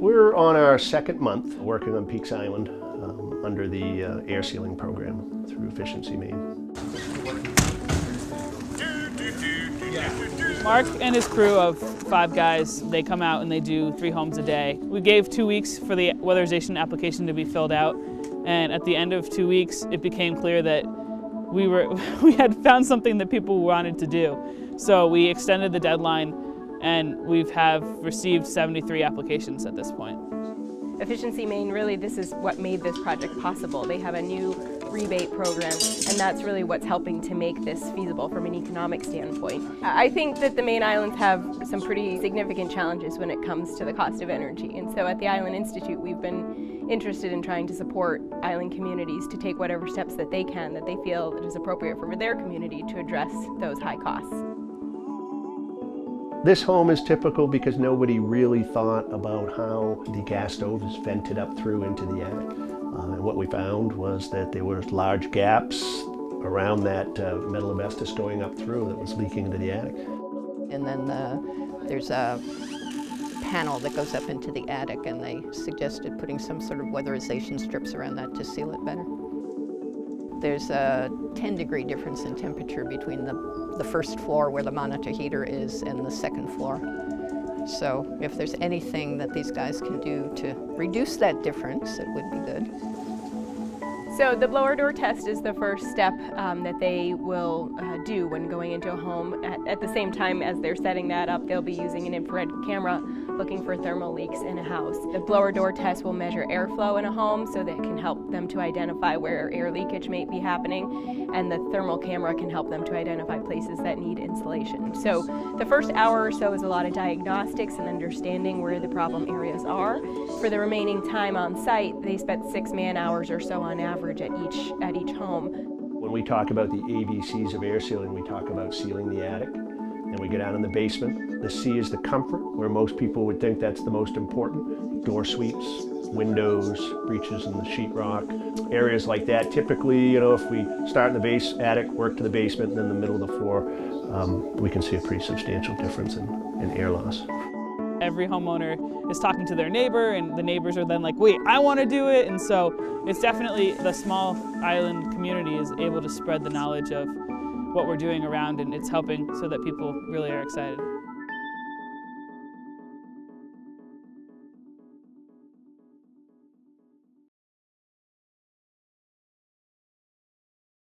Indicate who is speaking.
Speaker 1: We're on our second month working on Peaks Island under the air sealing program through Efficiency Maine.
Speaker 2: Mark and his crew of 5 guys, they come out and they do 3 homes a day. We gave 2 weeks for the weatherization application to be filled out, and at the end of 2 weeks it became clear that we had found something that people wanted to do. So we extended the deadline and we have received 73 applications at this point.
Speaker 3: Efficiency Maine, really this is what made this project possible. They have a new rebate program, and that's really what's helping to make this feasible from an economic standpoint. I think that the Maine Islands have some pretty significant challenges when it comes to the cost of energy, and so at the Island Institute we've been interested in trying to support island communities to take whatever steps that they can that they feel that is appropriate for their community to address those high costs.
Speaker 1: This home is typical because nobody really thought about how the gas stove is vented up through into the attic. And what we found was that there were large gaps around that metal asbestos going up through that was leaking into the attic.
Speaker 4: And then there's a panel that goes up into the attic, and they suggested putting some sort of weatherization strips around that to seal it better. There's a 10-degree difference in temperature between the first floor where the monitor heater is and the second floor. So if there's anything that these guys can do to reduce that difference, it would be good.
Speaker 3: So the blower door test is the first step that they will do when going into a home. At the same time as they're setting that up, they'll be using an infrared camera looking for thermal leaks in a house. The blower door test will measure airflow in a home so that it can help them to identify where air leakage may be happening, and the thermal camera can help them to identify places that need insulation. So the first hour or so is a lot of diagnostics and understanding where the problem areas are. For the remaining time on site, they spent 6 man-hours or so on average at each home.
Speaker 1: When we talk about the ABCs of air sealing, we talk about sealing the attic. Then we go down in the basement. The C is the comfort, where most people would think that's the most important. Door sweeps, windows, breaches in the sheetrock, areas like that. Typically, if we start in the attic, work to the basement, and then the middle of the floor, we can see a pretty substantial difference in air loss.
Speaker 2: Every homeowner is talking to their neighbor, and the neighbors are then like, wait, I want to do it. And so it's definitely the small island community is able to spread the knowledge of what we're doing around, and it's helping so that people really are excited.